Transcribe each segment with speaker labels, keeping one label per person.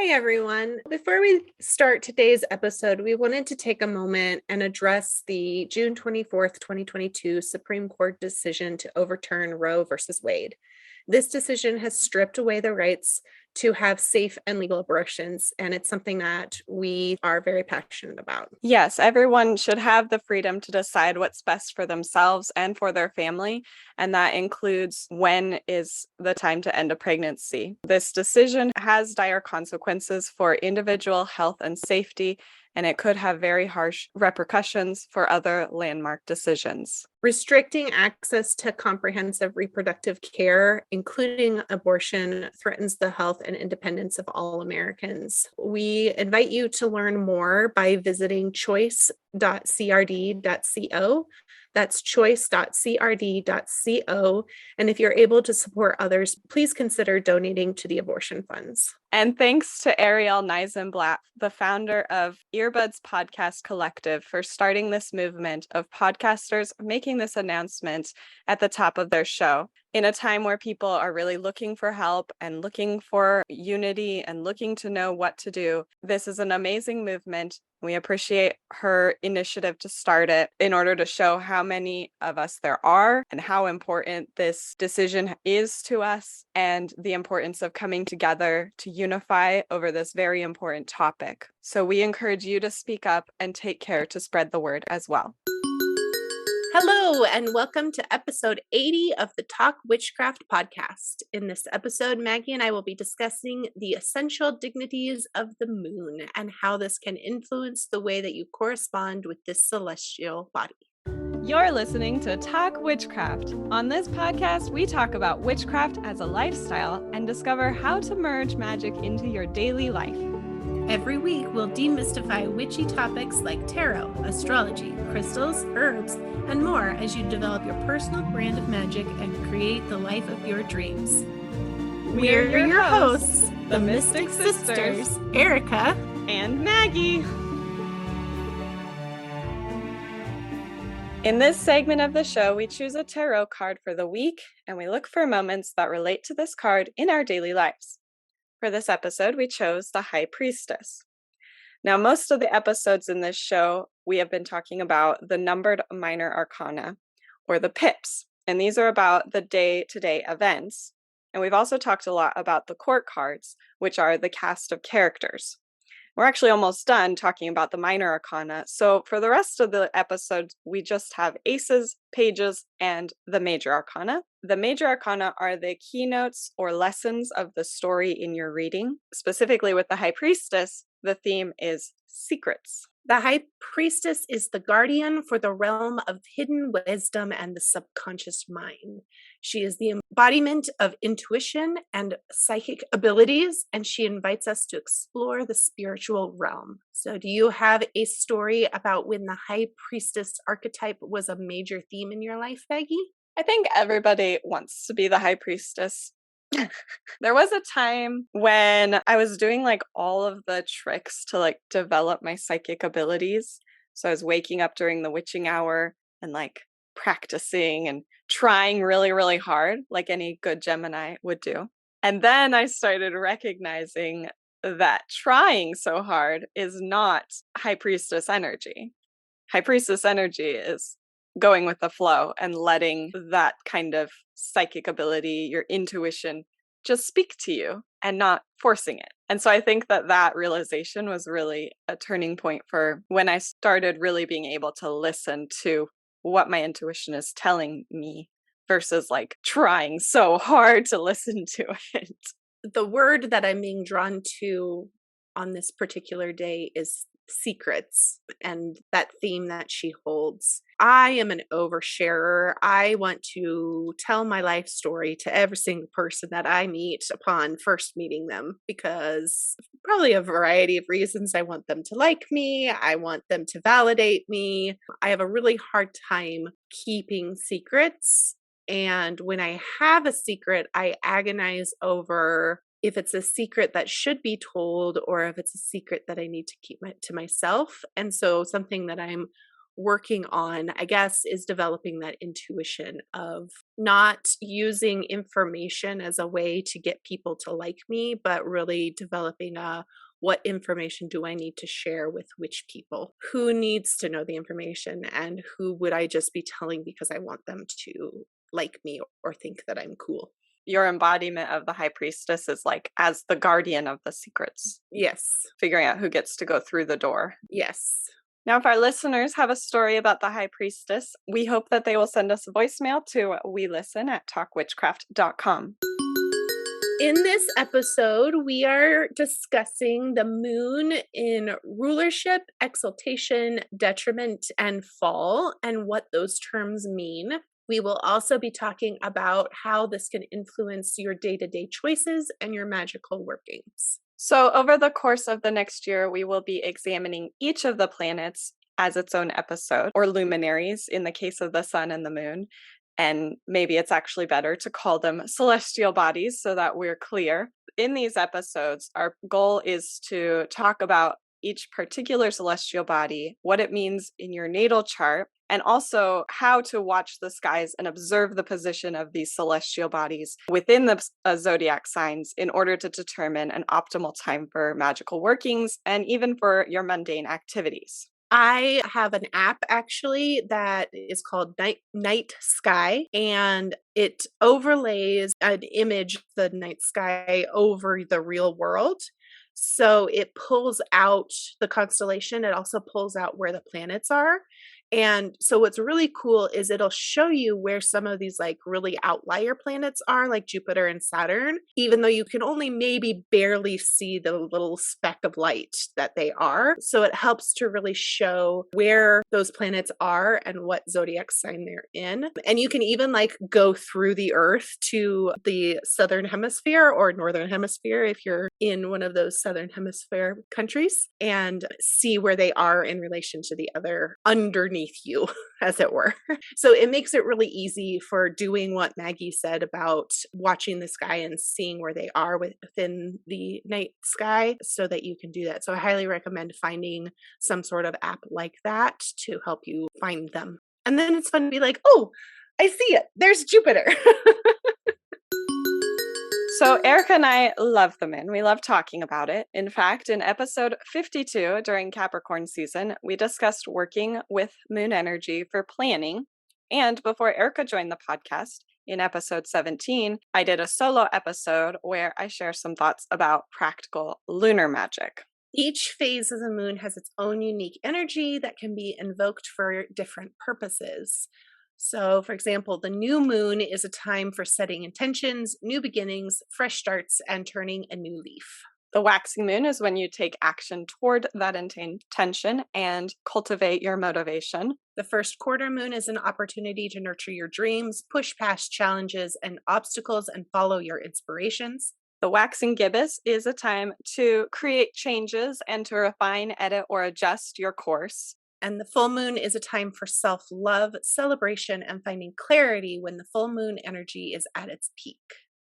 Speaker 1: Hey everyone. Before we start today's episode, we wanted to take a moment and address the June 24th, 2022 Supreme Court decision to overturn Roe versus Wade. This decision has stripped away the rights to have safe and legal abortions, and it's something that we are very passionate about.
Speaker 2: Yes, everyone should have the freedom to decide what's best for themselves and for their family, and that includes when is the time to end a pregnancy. This decision has dire consequences for individual health and safety, and it could have very harsh repercussions for other landmark decisions.
Speaker 1: Restricting access to comprehensive reproductive care, including abortion, threatens the health and independence of all Americans. We invite you to learn more by visiting choice.crd.co. That's choice.crd.co. And if you're able to support others, please consider donating to the abortion funds.
Speaker 2: And thanks to Ariel Neisenblatt, the founder of Earbuds Podcast Collective, for starting this movement of podcasters making this announcement at the top of their show. In a time where people are really looking for help and looking for unity and looking to know what to do, this is an amazing movement. We appreciate her initiative to start it in order to show how many of us there are and how important this decision is to us and the importance of coming together to unify over this very important topic. So we encourage you to speak up and take care to spread the word as well.
Speaker 1: Hello, and welcome to episode 80 of the Talk Witchcraft podcast. In this episode, Maggie and I will be discussing the essential dignities of the moon and how this can influence the way that you correspond with this celestial body.
Speaker 2: You're listening to Talk Witchcraft. On this podcast, we talk about witchcraft as a lifestyle and discover how to merge magic into your daily life.
Speaker 1: Every week, we'll demystify witchy topics like tarot, astrology, crystals, herbs, and more as you develop your personal brand of magic and create the life of your dreams. We're your hosts, the Mystic Sisters, Erica
Speaker 2: and Maggie. In this segment of the show, we choose a tarot card for the week, and we look for moments that relate to this card in our daily lives. For this episode, we chose the High Priestess. Now, most of the episodes in this show, we have been talking about the numbered minor arcana, or the pips, and these are about the day-to-day events. And we've also talked a lot about the court cards, which are the cast of characters. We're actually almost done talking about the minor arcana, so for the rest of the episodes, we just have aces, pages, and the major arcana. The major arcana are the keynotes or lessons of the story in your reading. Specifically with the High Priestess, the theme is secrets.
Speaker 1: The High Priestess is the guardian for the realm of hidden wisdom and the subconscious mind. She is the embodiment of intuition and psychic abilities, and she invites us to explore the spiritual realm. So, do you have a story about when the High Priestess archetype was a major theme in your life, Maggie?
Speaker 2: I think everybody wants to be the High Priestess. There was a time when I was doing all of the tricks to develop my psychic abilities. So I was waking up during the witching hour and practicing and trying really, really hard, like any good Gemini would do. And then I started recognizing that trying so hard is not High Priestess energy. High Priestess energy is going with the flow and letting that kind of psychic ability, your intuition, just speak to you and not forcing it. And so I think that realization was really a turning point for when I started really being able to listen to what my intuition is telling me versus trying so hard to listen to it.
Speaker 1: The word that I'm being drawn to on this particular day is secrets, and that theme that she holds. I am an oversharer. I want to tell my life story to every single person that I meet upon first meeting them, because probably a variety of reasons. I want them to like me. I want them to validate me. I have a really hard time keeping secrets. And when I have a secret, I agonize over if it's a secret that should be told or if it's a secret that I need to keep to myself. And so something that I'm working on, I guess, is developing that intuition of not using information as a way to get people to like me, but really developing a what information do I need to share with which people? Who needs to know the information and who would I just be telling because I want them to like me or think that I'm cool?
Speaker 2: Your embodiment of the high priestess is like as the guardian of the secrets,
Speaker 1: Yes.
Speaker 2: figuring out who gets to go through the door.
Speaker 1: Yes.
Speaker 2: Now, if our listeners have a story about the high priestess, we hope that they will send us a voicemail to welisten@talkwitchcraft.com.
Speaker 1: In this episode, we are discussing the moon in rulership, exaltation, detriment, and fall, and what those terms mean. We will also be talking about how this can influence your day-to-day choices and your magical workings.
Speaker 2: So, over the course of the next year, we will be examining each of the planets as its own episode, or luminaries in the case of the sun and the moon. And maybe it's actually better to call them celestial bodies so that we're clear. In these episodes, our goal is to talk about each particular celestial body, what it means in your natal chart, and also how to watch the skies and observe the position of these celestial bodies within the zodiac signs in order to determine an optimal time for magical workings and even for your mundane activities.
Speaker 1: I have an app actually that is called Night Sky, and it overlays an image of the night sky over the real world. So it pulls out the constellation. It also pulls out where the planets are. And so what's really cool is it'll show you where some of these like really outlier planets are, like Jupiter and Saturn, even though you can only maybe barely see the little speck of light that they are. So it helps to really show where those planets are and what zodiac sign they're in. And you can even like go through the earth to the southern hemisphere or northern hemisphere if you're in one of those southern hemisphere countries and see where they are in relation to the other underneath you, as it were. So it makes it really easy for doing what Maggie said about watching the sky and seeing where they are within the night sky so that you can do that. So I highly recommend finding some sort of app like that to help you find them. And then it's fun to be like, oh, I see it. There's Jupiter.
Speaker 2: So, Erica and I love the moon. We love talking about it. In fact, in episode 52 during Capricorn season, we discussed working with moon energy for planning. And before Erica joined the podcast, in episode 17, I did a solo episode where I share some thoughts about practical lunar magic.
Speaker 1: Each phase of the moon has its own unique energy that can be invoked for different purposes. So, for example, the new moon is a time for setting intentions, new beginnings, fresh starts, and turning a new leaf.
Speaker 2: The waxing moon is when you take action toward that intention and cultivate your motivation.
Speaker 1: The first quarter moon is an opportunity to nurture your dreams, push past challenges and obstacles, and follow your inspirations.
Speaker 2: The waxing gibbous is a time to create changes and to refine, edit, or adjust your course.
Speaker 1: And the full moon is a time for self-love, celebration, and finding clarity when the full moon energy is at its peak.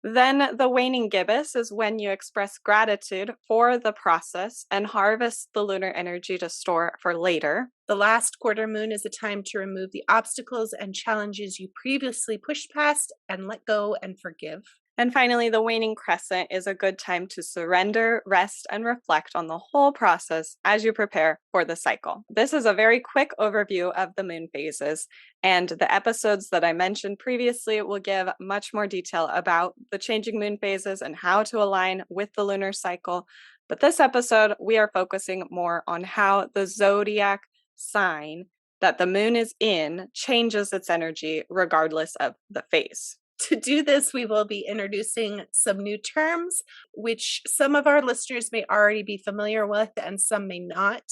Speaker 2: Then the waning gibbous is when you express gratitude for the process and harvest the lunar energy to store for later.
Speaker 1: The last quarter moon is a time to remove the obstacles and challenges you previously pushed past and let go and forgive.
Speaker 2: And finally, the waning crescent is a good time to surrender, rest, and reflect on the whole process as you prepare for the cycle. This is a very quick overview of the moon phases, and the episodes that I mentioned previously will give much more detail about the changing moon phases and how to align with the lunar cycle. But this episode, we are focusing more on how the zodiac sign that the moon is in changes its energy regardless of the phase.
Speaker 1: To do this, we will be introducing some new terms, which some of our listeners may already be familiar with and some may not.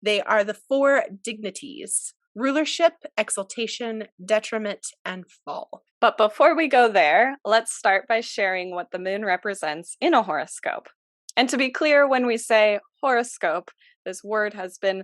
Speaker 1: They are the 4 dignities: rulership, exaltation, detriment, and fall.
Speaker 2: But before we go there, let's start by sharing what the moon represents in a horoscope. And to be clear, when we say horoscope, this word has been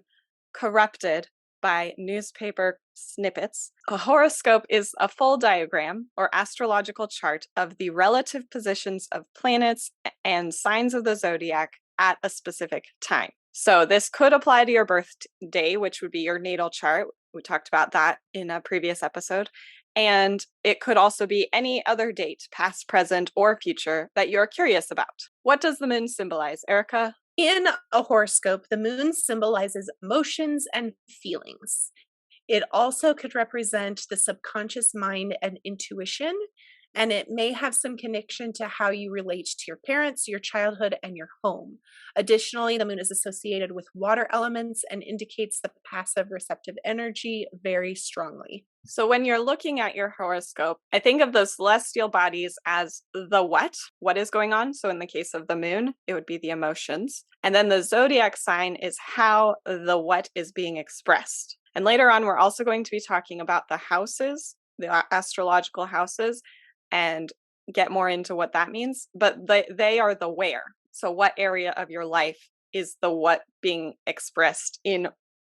Speaker 2: corrupted by newspaper snippets. A horoscope is a full diagram or astrological chart of the relative positions of planets and signs of the zodiac at a specific time. So this could apply to your birthday, which would be your natal chart. We talked about that in a previous episode. And it could also be any other date, past, present, or future, that you're curious about. What does the moon symbolize, Erica?
Speaker 1: In a horoscope, the moon symbolizes emotions and feelings. It also could represent the subconscious mind and intuition, and it may have some connection to how you relate to your parents, your childhood, and your home. Additionally, the moon is associated with water elements and indicates the passive receptive energy very strongly.
Speaker 2: So when you're looking at your horoscope, I think of the celestial bodies as the what is going on. So in the case of the moon, it would be the emotions. And then the zodiac sign is how the what is being expressed. And later on, we're also going to be talking about the houses, the astrological houses, and get more into what that means. But they are the where. So what area of your life is the what being expressed in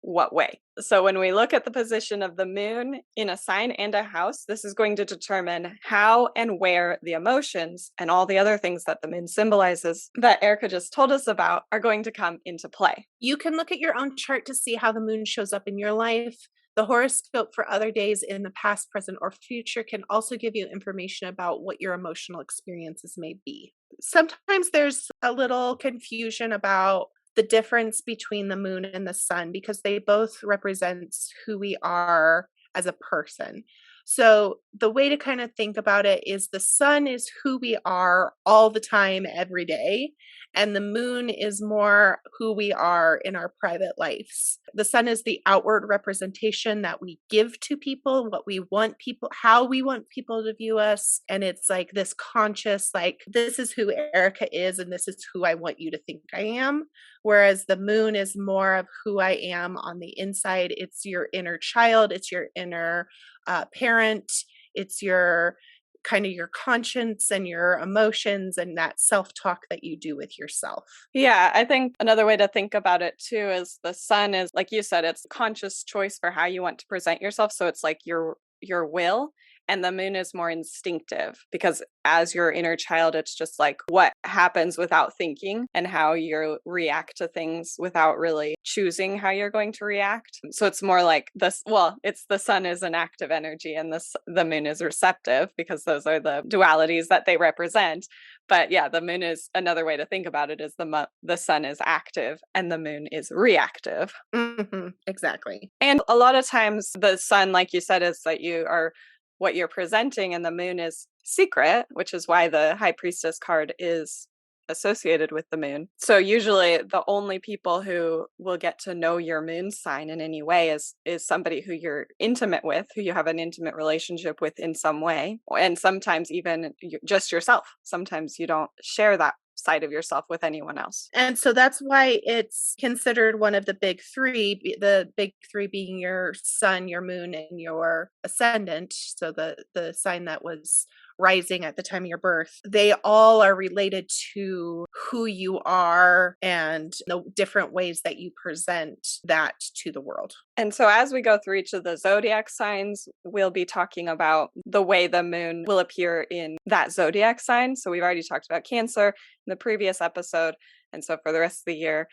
Speaker 2: what way? So when we look at the position of the moon in a sign and a house, this is going to determine how and where the emotions and all the other things that the moon symbolizes that Erica just told us about are going to come into play.
Speaker 1: You can look at your own chart to see how the moon shows up in your life. The horoscope for other days in the past, present, or future can also give you information about what your emotional experiences may be. Sometimes there's a little confusion about the difference between the moon and the sun because they both represent who we are as a person. So the way to kind of think about it is the sun is who we are all the time, every day. And the moon is more who we are in our private lives. The sun is the outward representation that we give to people, what we want people, how we want people to view us. And it's like this conscious, like, this is who Erica is, and this is who I want you to think I am. Whereas the moon is more of who I am on the inside. It's your inner child, it's your inner parent, it's your kind of your conscience and your emotions and that self-talk that you do with yourself.
Speaker 2: Yeah, I think another way to think about it too is the sun is, like you said, it's a conscious choice for how you want to present yourself. So it's like your will. And the moon is more instinctive because as your inner child, it's just like what happens without thinking and how you react to things without really choosing how you're going to react. So it's more like this, well, it's the sun is an active energy and the moon is receptive because those are the dualities that they represent. But yeah, the moon is another way to think about it is the sun is active and the moon is reactive.
Speaker 1: Mm-hmm, exactly.
Speaker 2: And a lot of times the sun, like you said, is that you are what you're presenting, and the moon is secret, which is why the high priestess card is associated with the moon. So usually the only people who will get to know your moon sign in any way is somebody who you're intimate with, who you have an intimate relationship with in some way, and sometimes even just yourself. Sometimes you don't share that side of yourself with anyone else.
Speaker 1: And so that's why it's considered one of the big three, the big three being your sun, your moon, and your ascendant. So the sign that was rising at the time of your birth, they all are related to who you are and the different ways that you present that to the world.
Speaker 2: And so as we go through each of the zodiac signs, we'll be talking about the way the moon will appear in that zodiac sign. So we've already talked about Cancer in the previous episode. And so for the rest of the year,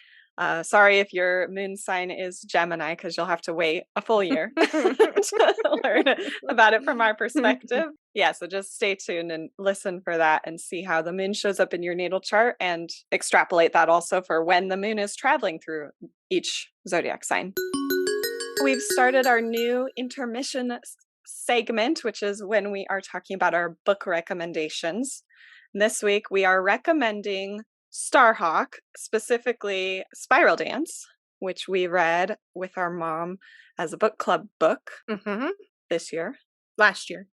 Speaker 2: sorry if your moon sign is Gemini, because you'll have to wait a full year to learn about it from our perspective. Yeah, so just stay tuned and listen for that and see how the moon shows up in your natal chart and extrapolate that also for when the moon is traveling through each zodiac sign. We've started our new intermission segment, which is when we are talking about our book recommendations. This week, we are recommending Starhawk, specifically Spiral Dance, which we read with our mom as a book club book this year.
Speaker 1: Last year.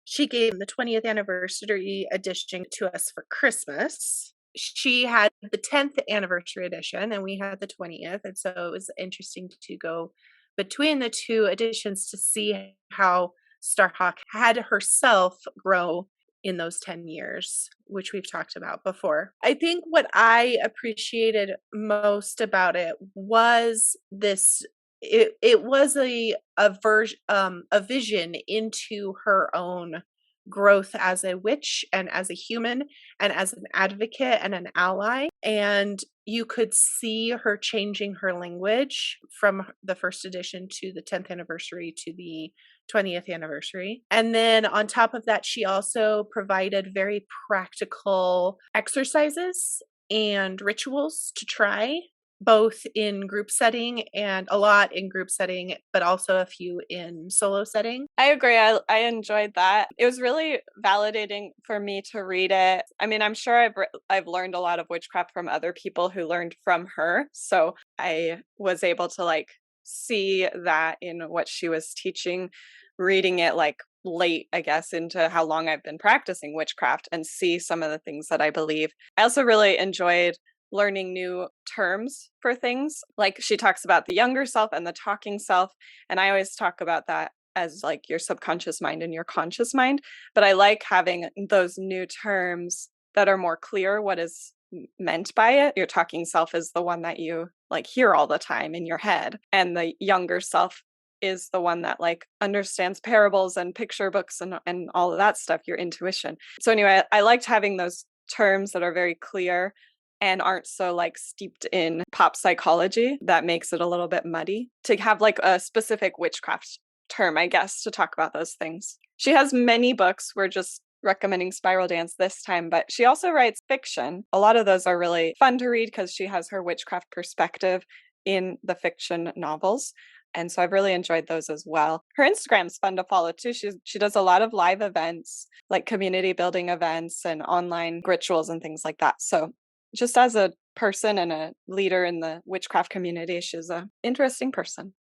Speaker 2: She
Speaker 1: gave the 20th anniversary edition to us for Christmas. She had the 10th anniversary edition and we had the 20th. And so it was interesting to go between the two editions to see how Starhawk had herself grow in those 10 years, which we've talked about before. I think what I appreciated most about it was this. It was a vision into her own growth as a witch and as a human and as an advocate and an ally. And you could see her changing her language from the first edition to the 10th anniversary to the 20th anniversary. And then on top of that, she also provided very practical exercises and rituals to try, both in group setting and a lot in group setting, but also a few in solo setting.
Speaker 2: I agree. I enjoyed that. It was really validating for me to read it. I mean, I'm sure I've learned a lot of witchcraft from other people who learned from her. So I was able to like see that in what she was teaching, reading it like late, I guess, into how long I've been practicing witchcraft and see some of the things that I believe. I also really enjoyed learning new terms for things. Like she talks about the younger self and the talking self. And I always talk about that as like your subconscious mind and your conscious mind. But I like having those new terms that are more clear what is meant by it. Your talking self is the one that you like hear all the time in your head. And the younger self is the one that like understands parables and picture books and all of that stuff, your intuition. So anyway, I liked having those terms that are very clear and aren't so like steeped in pop psychology that makes it a little bit muddy, to have like a specific witchcraft term, I guess, to talk about those things. She has many books. We're just recommending Spiral Dance this time, but she also writes fiction. A lot of those are really fun to read because she has her witchcraft perspective in the fiction novels. And so I've really enjoyed those as well. Her Instagram's fun to follow too. She does a lot of live events, like community building events and online rituals and things like that. So just as a person and a leader in the witchcraft community, she's an interesting person.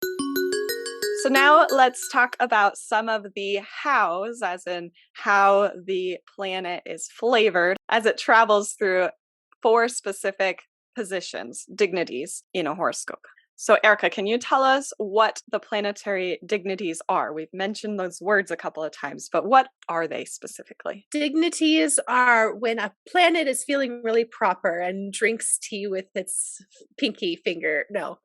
Speaker 2: So now let's talk about some of the hows, as in how the planet is flavored as it travels through 4 specific positions, dignities in a horoscope. So Erica, can you tell us what the planetary dignities are? We've mentioned those words a couple of times, but what are they specifically?
Speaker 1: Dignities are when a planet is feeling really proper and drinks tea with its pinky finger. No.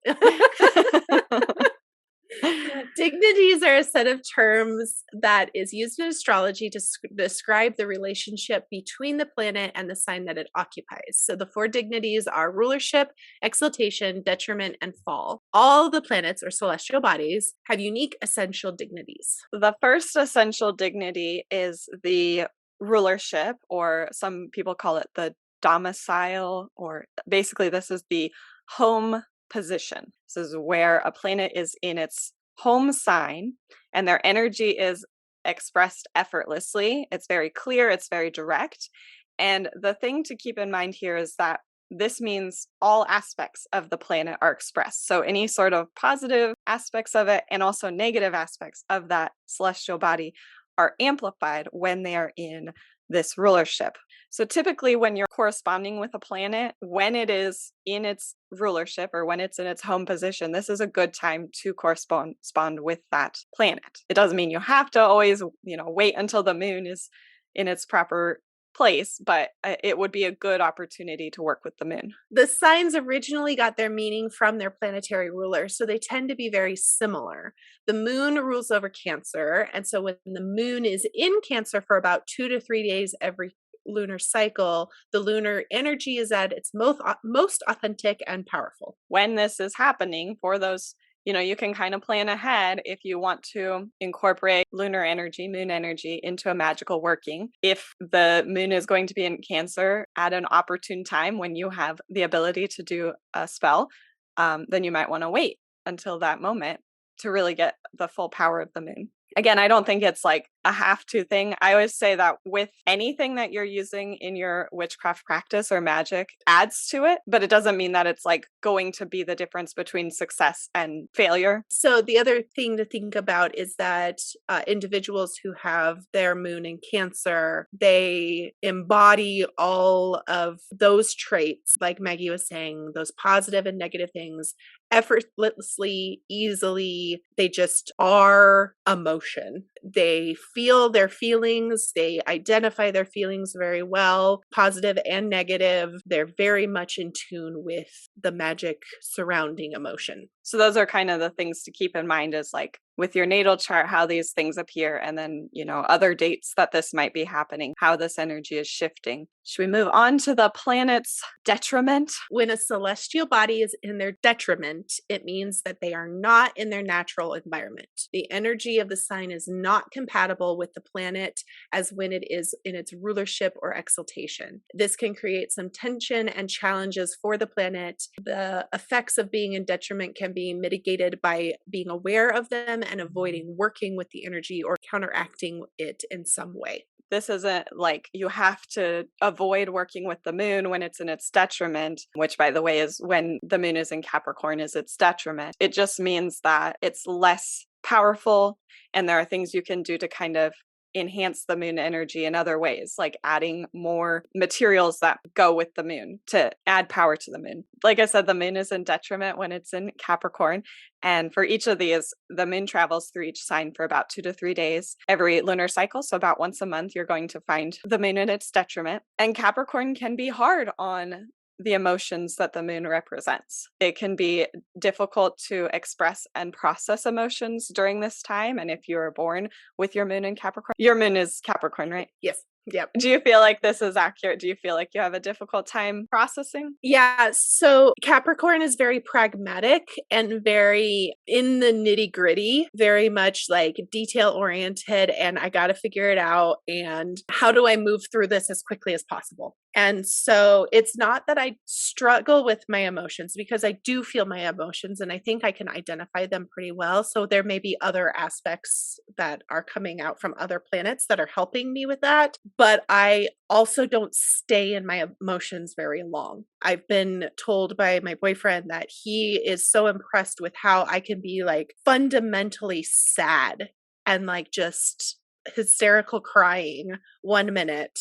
Speaker 1: Dignities are a set of terms that is used in astrology to describe the relationship between the planet and the sign that it occupies. So the 4 dignities are rulership, exaltation, detriment, and fall. All the planets or celestial bodies have unique essential dignities.
Speaker 2: The first essential dignity is the rulership, or some people call it the domicile, or basically this is the home position. This is where a planet is in its home sign and their energy is expressed effortlessly. It's very clear, it's very direct. And the thing to keep in mind here is that this means all aspects of the planet are expressed. So any sort of positive aspects of it and also negative aspects of that celestial body are amplified when they are in this rulership. So typically when you're corresponding with a planet, when it is in its rulership or when it's in its home position, this is a good time to correspond with that planet. It doesn't mean you have to always, wait until the moon is in its proper place, but it would be a good opportunity to work with the moon.
Speaker 1: The signs originally got their meaning from their planetary ruler, so they tend to be very similar. The moon rules over Cancer, and so when the moon is in Cancer for about 2 to 3 days every lunar cycle, the lunar energy is at its most authentic and powerful.
Speaker 2: When this is happening, for those, you can kind of plan ahead if you want to incorporate lunar energy, moon energy into a magical working. If the moon is going to be in Cancer at an opportune time when you have the ability to do a spell, then you might want to wait until that moment to really get the full power of the moon. Again, I don't think it's like a have to thing. I always say that with anything that you're using in your witchcraft practice or magic adds to it, but it doesn't mean that it's like going to be the difference between success and failure.
Speaker 1: So the other thing to think about is that individuals who have their moon in Cancer, they embody all of those traits, like Maggie was saying, those positive and negative things effortlessly, easily. They just are emotion. They feel their feelings. They identify their feelings very well, positive and negative. They're very much in tune with the magic surrounding emotion.
Speaker 2: So those are kind of the things to keep in mind, is like with your natal chart, how these things appear, and then, other dates that this might be happening, how this energy is shifting. Should we move on to the planet's detriment?
Speaker 1: When a celestial body is in their detriment, it means that they are not in their natural environment. The energy of the sign is not compatible with the planet as when it is in its rulership or exaltation. This can create some tension and challenges for the planet. The effects of being in detriment can be mitigated by being aware of them and avoiding working with the energy or counteracting it in some way.
Speaker 2: This isn't like you have to avoid working with the moon when it's in its detriment, which, by the way, is when the moon is in Capricorn, is its detriment. It just means that it's less powerful, and there are things you can do to kind of enhance the moon energy in other ways, like adding more materials that go with the moon to add power to the moon. Like I said, the moon is in detriment when it's in Capricorn. And for each of these, the moon travels through each sign for about 2 to 3 days every lunar cycle. So about once a month, you're going to find the moon in its detriment. And Capricorn can be hard on the emotions that the moon represents. It can be difficult to express and process emotions during this time. And if you are born with your moon in Capricorn, your moon is Capricorn, right?
Speaker 1: Yes. Yep.
Speaker 2: Do you feel like this is accurate? Do you feel like you have a difficult time processing?
Speaker 1: Yeah. So Capricorn is very pragmatic and very in the nitty gritty, very much like detail oriented. And I got to figure it out. And how do I move through this as quickly as possible? And so it's not that I struggle with my emotions, because I do feel my emotions and I think I can identify them pretty well. So there may be other aspects that are coming out from other planets that are helping me with that. But I also don't stay in my emotions very long. I've been told by my boyfriend that he is so impressed with how I can be like fundamentally sad and like just hysterical crying 1 minute.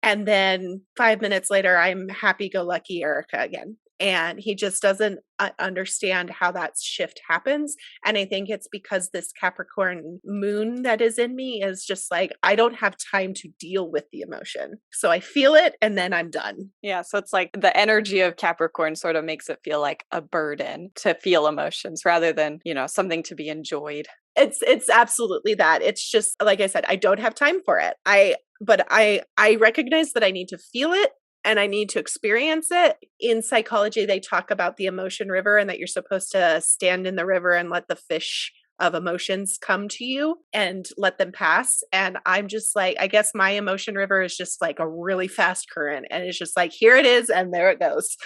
Speaker 1: And then 5 minutes later, I'm happy-go-lucky Erica again. And he just doesn't understand how that shift happens. And I think it's because this Capricorn moon that is in me is just like, I don't have time to deal with the emotion. So I feel it and then I'm done.
Speaker 2: Yeah. So it's like the energy of Capricorn sort of makes it feel like a burden to feel emotions rather than, something to be enjoyed.
Speaker 1: It's absolutely that. It's just, like I said, I don't have time for it. But I recognize that I need to feel it and I need to experience it. In psychology, they talk about the emotion river and that you're supposed to stand in the river and let the fish of emotions come to you and let them pass. And I'm just like, I guess my emotion river is just like a really fast current. And it's just like, here it is. And there it goes.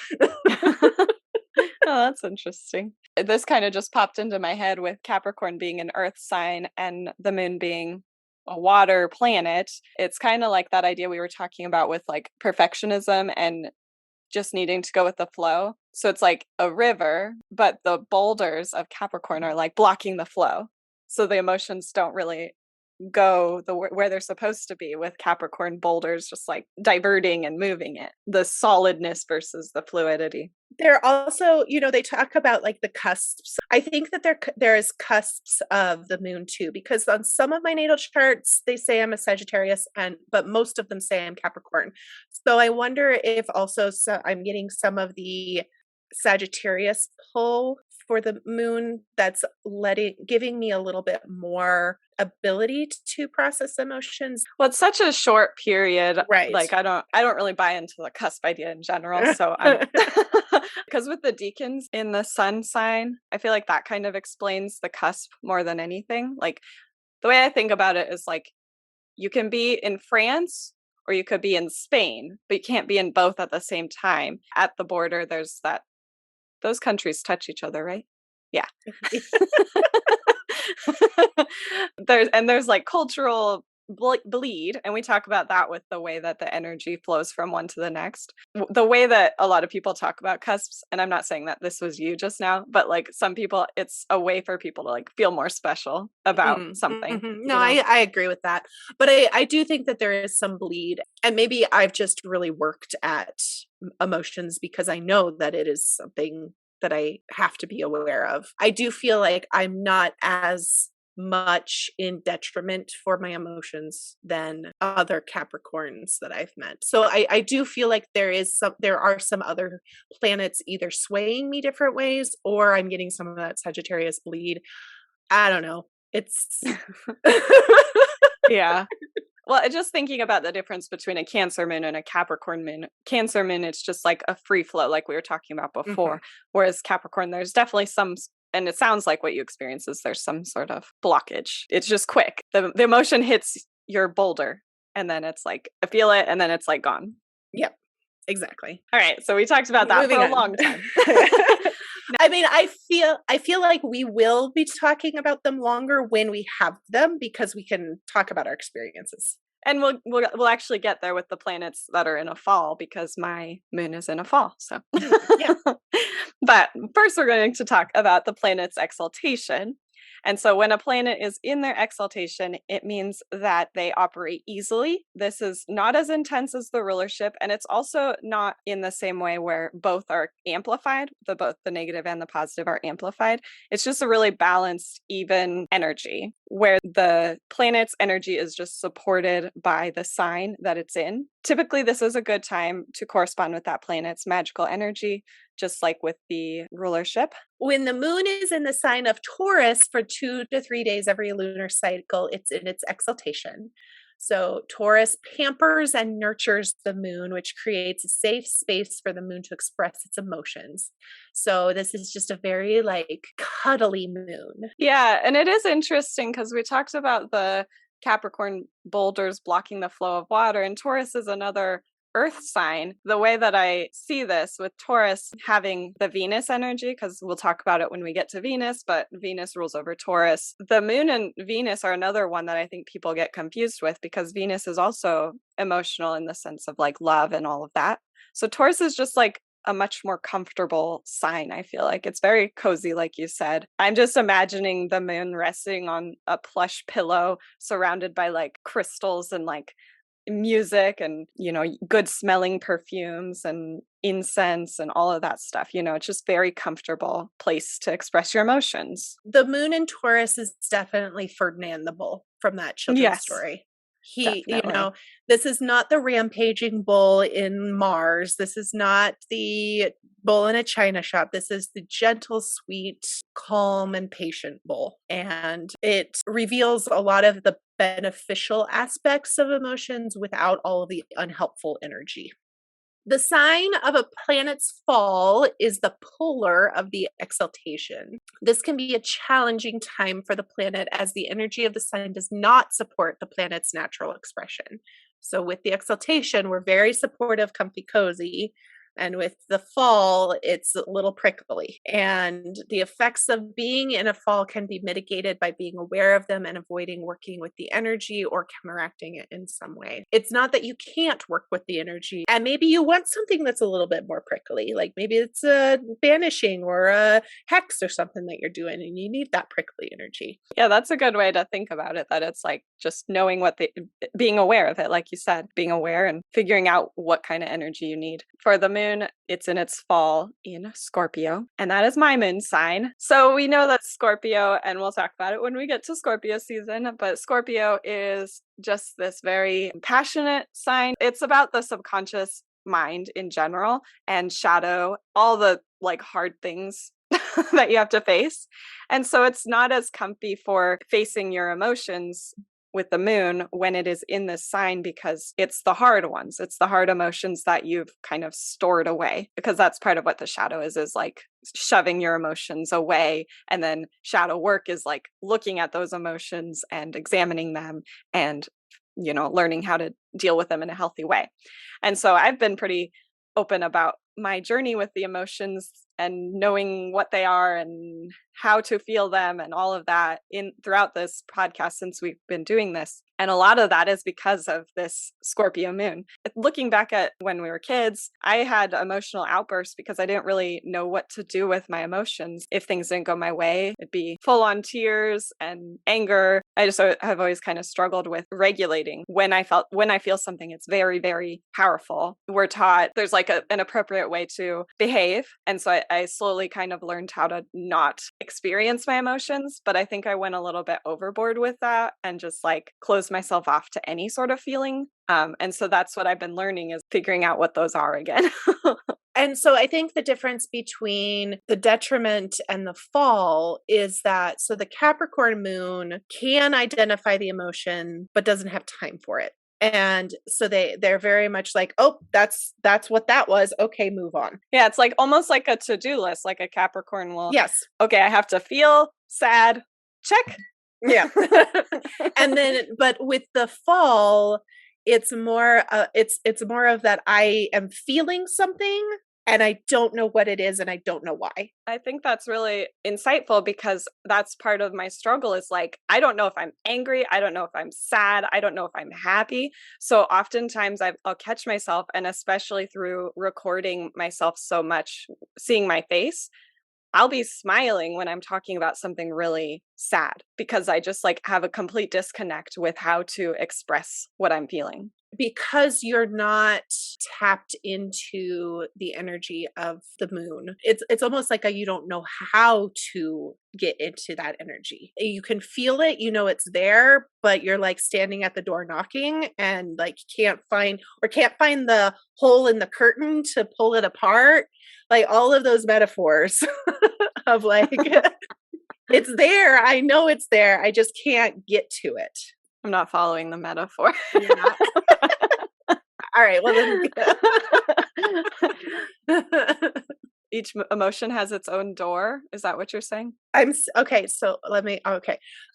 Speaker 2: Oh, that's interesting. This kind of just popped into my head with Capricorn being an earth sign and the moon being a water planet. It's kind of like that idea we were talking about with like perfectionism and just needing to go with the flow. So it's like a river, but the boulders of Capricorn are like blocking the flow. So the emotions don't really go where they're supposed to be, with Capricorn boulders just like diverting and moving it. The solidness versus the fluidity.
Speaker 1: There also, they talk about like the cusps. I think that there is cusps of the moon too, because on some of my natal charts, they say I'm a Sagittarius, but most of them say I'm Capricorn. So I wonder if also I'm getting some of the Sagittarius pull for the moon that's giving me a little bit more ability to process emotions.
Speaker 2: Well, it's such a short period,
Speaker 1: right?
Speaker 2: Like I don't really buy into the cusp idea in general. So I'm because with the deacons in the sun sign, I feel like that kind of explains the cusp more than anything. Like the way I think about it is like you can be in France or you could be in Spain, but you can't be in both at the same time. At the border, there's that. Those countries touch each other, right? Yeah. there's like cultural bleed, and we talk about that with the way that the energy flows from one to the next. The way that a lot of people talk about cusps, and I'm not saying that this was you just now, but like some people, it's a way for people to like feel more special about something.
Speaker 1: Mm-hmm. No, I agree with that. But I do think that there is some bleed, and maybe I've just really worked at emotions because I know that it is something that I have to be aware of. I do feel like I'm not as much in detriment for my emotions than other Capricorns that I've met. So I do feel like there are some other planets either swaying me different ways, or I'm getting some of that Sagittarius bleed. I don't know. It's
Speaker 2: Yeah. Well, just thinking about the difference between a Cancer moon and a Capricorn moon. Cancer moon, it's just like a free flow, like we were talking about before. Whereas Capricorn, there's definitely some, and it sounds like what you experience is there's some sort of blockage. It's just quick. The emotion hits your boulder, and then it's like, I feel it, and then it's like gone.
Speaker 1: Yep, exactly.
Speaker 2: All right, so we talked about that
Speaker 1: Moving
Speaker 2: for a
Speaker 1: on.
Speaker 2: long time.
Speaker 1: I mean, I feel like we will be talking about them longer when we have them, because we can talk about our experiences.
Speaker 2: And we'll actually get there with the planets that are in a fall, because my moon is in a fall. So,
Speaker 1: Yeah.
Speaker 2: But first, we're going to talk about the planet's exaltation. And so when a planet is in their exaltation, it means that they operate easily. This is not as intense as the rulership, and it's also not in the same way where both are amplified. Both the negative and the positive are amplified. It's just a really balanced, even energy, where the planet's energy is just supported by the sign that it's in. Typically, this is a good time to correspond with that planet's magical energy, just like with the rulership.
Speaker 1: When the moon is in the sign of Taurus for 2 to 3 days every lunar cycle, it's in its exaltation. So Taurus pampers and nurtures the moon, which creates a safe space for the moon to express its emotions. So this is just a very cuddly moon.
Speaker 2: Yeah, and it is interesting because we talked about the Capricorn boulders blocking the flow of water, and Taurus is another earth sign. The way that I see this with Taurus having the Venus energy, because we'll talk about it when we get to Venus, but Venus rules over Taurus. The moon and Venus are another one that I think people get confused with, because Venus is also emotional in the sense of love and all of that. So Taurus is just a much more comfortable sign. I feel like it's very cozy, like you said. I'm just imagining the moon resting on a plush pillow surrounded by crystals and music and good smelling perfumes and incense and all of that stuff. It's just very comfortable place to express your emotions.
Speaker 1: The moon in Taurus is definitely Ferdinand the Bull from that children's story. He,
Speaker 2: definitely.
Speaker 1: this is not the rampaging bull in Mars. This is not the bull in a china shop. This is the gentle, sweet, calm, and patient bull. And it reveals a lot of the beneficial aspects of emotions without all of the unhelpful energy. The sign of a planet's fall is the polar of the exaltation. This can be a challenging time for the planet, as the energy of the sign does not support the planet's natural expression. So with the exaltation, we're very supportive, comfy, cozy. And with the fall, it's a little prickly. And the effects of being in a fall can be mitigated by being aware of them and avoiding working with the energy or counteracting it in some way. It's not that you can't work with the energy. And maybe you want something that's a little bit more prickly. Maybe it's a banishing or a hex or something that you're doing, and you need that prickly energy.
Speaker 2: Yeah, that's a good way to think about it, that it's just knowing being aware of it, like you said, being aware and figuring out what kind of energy you need. For the moon, it's in its fall in Scorpio, and that is my moon sign. So we know that Scorpio, and we'll talk about it when we get to Scorpio season, but Scorpio is just this very passionate sign. It's about the subconscious mind in general and shadow, all the hard things that you have to face. And so it's not as comfy for facing your emotions with the moon when it is in this sign, because it's the hard ones. It's the hard emotions that you've kind of stored away, because that's part of what the shadow is shoving your emotions away. And then shadow work is looking at those emotions and examining them and, learning how to deal with them in a healthy way. And so I've been pretty open about my journey with the emotions and knowing what they are and how to feel them and all of that throughout this podcast since we've been doing this. And a lot of that is because of this Scorpio moon. Looking back at when we were kids, I had emotional outbursts because I didn't really know what to do with my emotions. If things didn't go my way, it'd be full on tears and anger. I just have always kind of struggled with regulating when I feel something. It's very, very powerful. We're taught there's like an appropriate way to behave. And so I slowly kind of learned how to not experience my emotions. But I think I went a little bit overboard with that and just like closed myself off to any sort of feeling. And so that's what I've been learning, is figuring out what those are again.
Speaker 1: And so I think the difference between the detriment and the fall is that, so the Capricorn moon can identify the emotion, but doesn't have time for it. And so they're very much like, oh, that's what that was. Okay, move on.
Speaker 2: Yeah, it's like almost like a to-do list, like a Capricorn will.
Speaker 1: Yes.
Speaker 2: Okay, I have to feel sad. Check.
Speaker 1: Yeah. And then, but with the fall, it's more of that I am feeling something and I don't know what it is and I don't know why.
Speaker 2: I think that's really insightful, because that's part of my struggle, is like, I don't know if I'm angry. I don't know if I'm sad. I don't know if I'm happy. So oftentimes I'll catch myself, and especially through recording myself so much, seeing my face, I'll be smiling when I'm talking about something really sad, because I just like have a complete disconnect with how to express what I'm feeling.
Speaker 1: Because you're not tapped into the energy of the moon. It's almost like you don't know how to get into that energy. You can feel it, you know it's there, but you're like standing at the door knocking and like can't find the hole in the curtain to pull it apart. Like all of those metaphors of like it's there, I know it's there, I just can't get to it.
Speaker 2: I'm not following the metaphor.
Speaker 1: You're not? All right, well then.
Speaker 2: Each emotion has its own door. Is that what you're saying?
Speaker 1: Okay, so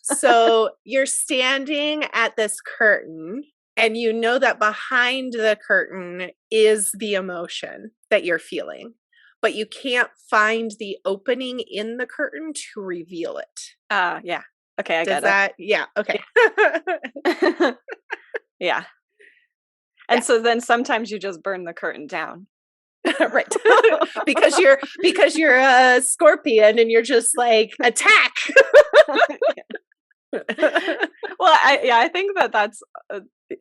Speaker 1: so you're standing at this curtain and you know that behind the curtain is the emotion that you're feeling, but you can't find the opening in the curtain to reveal it.
Speaker 2: Yeah. Okay, I get
Speaker 1: it. Yeah, okay.
Speaker 2: Yeah. And so then sometimes you just burn the curtain down.
Speaker 1: Right. because you're a scorpion and you're just like, attack.
Speaker 2: Well, I think that's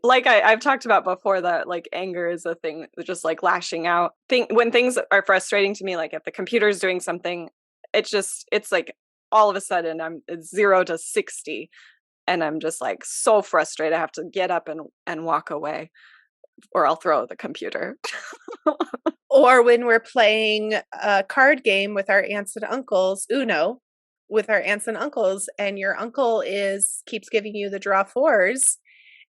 Speaker 2: like I've talked about before, that like anger is a thing, just like lashing out. When things are frustrating to me, like if the computer's doing something, it's like all of a sudden it's 0 to 60 and I'm just like so frustrated. I have to get up and walk away, or I'll throw the computer.
Speaker 1: Or when we're playing a card game with our aunts and uncles, Uno, with our aunts and uncles, and your uncle keeps giving you the draw fours,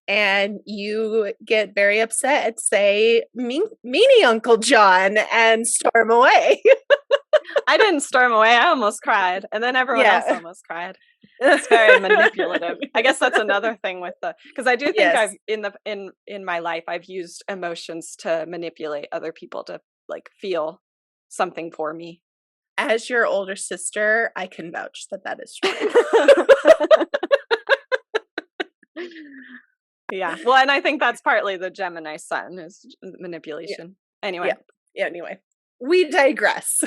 Speaker 1: and you get very upset and say, meanie Uncle John, and storm away.
Speaker 2: I didn't storm away. I almost cried. And then everyone else almost cried. It's very manipulative. I guess that's another thing with because I do think I've in my life, I've used emotions to manipulate other people to like feel something for me.
Speaker 1: As your older sister, I can vouch that is true.
Speaker 2: Yeah. Well, and I think that's partly the Gemini sun is manipulation. Yeah. Anyway.
Speaker 1: Yeah. Anyway, we digress.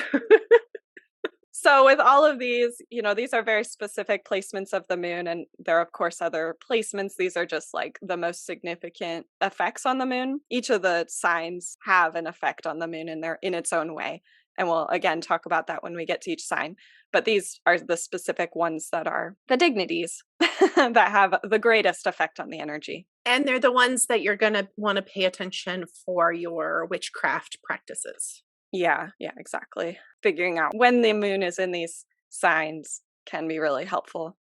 Speaker 2: So with all of these, these are very specific placements of the moon, and there are, of course, other placements. These are just like the most significant effects on the moon. Each of the signs have an effect on the moon in its own way. And we'll, again, talk about that when we get to each sign. But these are the specific ones that are the dignities that have the greatest effect on the energy.
Speaker 1: And they're the ones that you're going to want to pay attention for your witchcraft practices.
Speaker 2: Yeah, exactly. Figuring out when the moon is in these signs can be really helpful.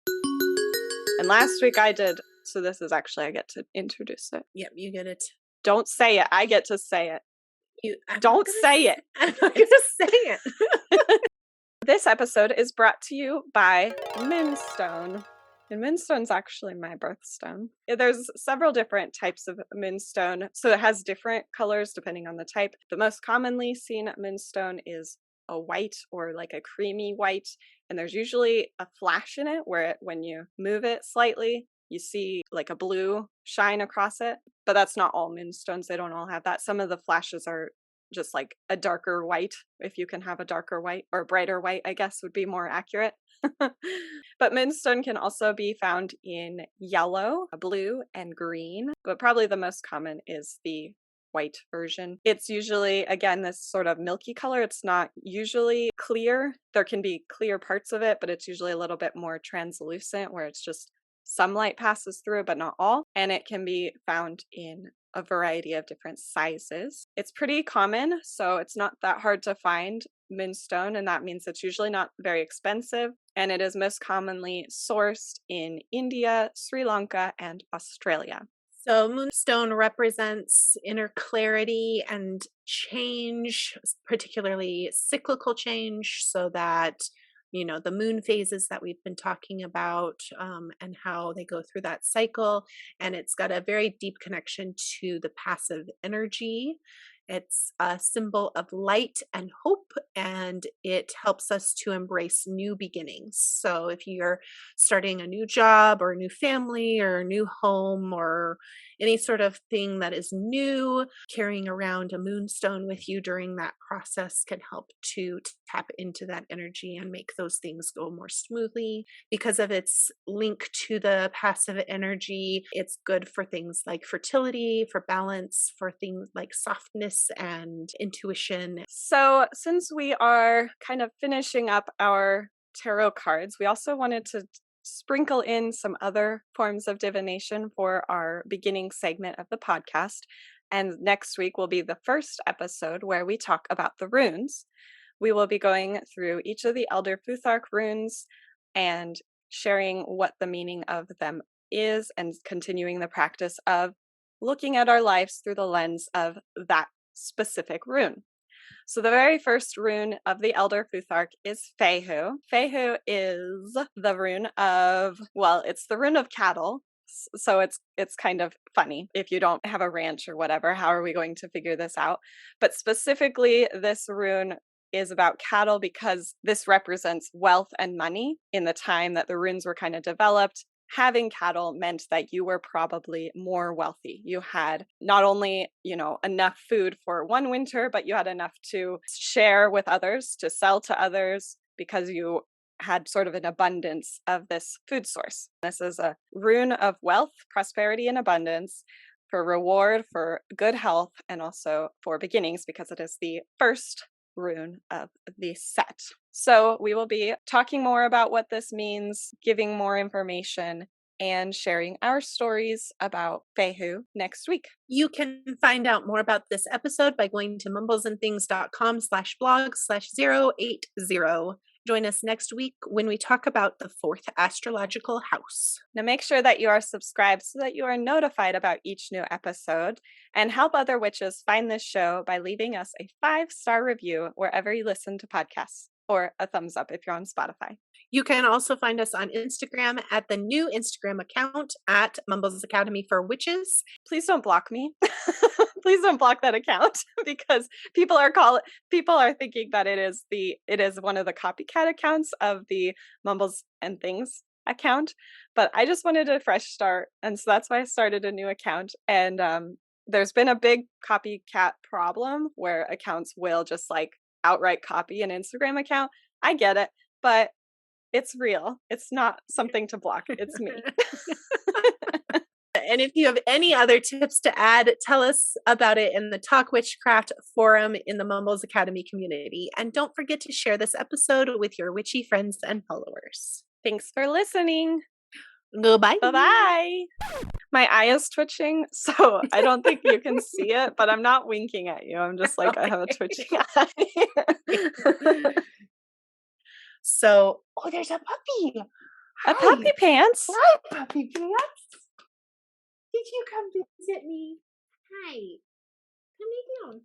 Speaker 2: And last week I did, so this is actually, I get to introduce it.
Speaker 1: Yep, you get it.
Speaker 2: Don't say it. I get to say it. Don't say it.
Speaker 1: I'm not going to say it.
Speaker 2: This episode is brought to you by Moonstone. And Moonstone's actually my birthstone. There's several different types of Moonstone, so it has different colors depending on the type. The most commonly seen Moonstone is a white or like a creamy white, and there's usually a flash in it where when you move it slightly, you see like a blue shine across it, but that's not all moonstones. They don't all have that. Some of the flashes are just like a darker white, if you can have a darker white, or brighter white, I guess would be more accurate. But moonstone can also be found in yellow, blue, and green, but probably the most common is the white version. It's usually, again, this sort of milky color. It's not usually clear. There can be clear parts of it, but it's usually a little bit more translucent, where it's just some light passes through, but not all. And it can be found in a variety of different sizes. It's pretty common, so it's not that hard to find moonstone, and that means it's usually not very expensive, and it is most commonly sourced in India, Sri Lanka, and Australia.
Speaker 1: So moonstone represents inner clarity and change, particularly cyclical change, so that, the moon phases that we've been talking about, and how they go through that cycle. And it's got a very deep connection to the passive energy. It's a symbol of light and hope, and it helps us to embrace new beginnings. So if you're starting a new job or a new family or a new home or any sort of thing that is new, carrying around a moonstone with you during that process can help to tap into that energy and make those things go more smoothly. Because of its link to the passive energy, it's good for things like fertility, for balance, for things like softness and intuition.
Speaker 2: So, since we are kind of finishing up our tarot cards, we also wanted to sprinkle in some other forms of divination for our beginning segment of the podcast. And next week will be the first episode where we talk about the runes. We will be going through each of the Elder Futhark runes and sharing what the meaning of them is, and continuing the practice of looking at our lives through the lens of that specific rune. So the very first rune of the Elder Futhark is Fehu. Fehu is the rune of, well, it's the rune of cattle. So it's kind of funny if you don't have a ranch or whatever. How are we going to figure this out? But specifically, this rune is about cattle because this represents wealth and money. In the time that the runes were kind of developed, having cattle meant that you were probably more wealthy. You had not only, enough food for one winter, but you had enough to share with others, to sell to others, because you had sort of an abundance of this food source. This is a rune of wealth, prosperity, and abundance, for reward, for good health, and also for beginnings, because it is the first rune of the set. So we will be talking more about what this means, giving more information, and sharing our stories about Fehu next week.
Speaker 1: You can find out more about this episode by going to mumblesandthings.com/blog/080. Join us next week when we talk about the 4th astrological house.
Speaker 2: Now make sure that you are subscribed so that you are notified about each new episode, and help other witches find this show by leaving us a 5-star review wherever you listen to podcasts, or a thumbs up if you're on Spotify.
Speaker 1: You can also find us on Instagram at the new Instagram account at Mumbles Academy for Witches.
Speaker 2: Please don't block me. Please don't block that account, because people are thinking that it is one of the copycat accounts of the Mumbles and Things account. But I just wanted a fresh start, and so that's why I started a new account. And there's been a big copycat problem where accounts will just like outright copy an Instagram account. I get it, but it's real. It's not something to block. It's me.
Speaker 1: And if you have any other tips to add, tell us about it in the Talk Witchcraft forum in the Mumbles Academy community. And don't forget to share this episode with your witchy friends and followers.
Speaker 2: Thanks for listening.
Speaker 1: Goodbye.
Speaker 2: Bye-bye. My eye is twitching, so I don't think you can see it, but I'm not winking at you. I'm just like, okay. I have a twitching eye.
Speaker 1: So, there's a puppy.
Speaker 2: A puppy pants?
Speaker 1: Hi, puppy pants. Did you come visit me? Hi. Come lay down.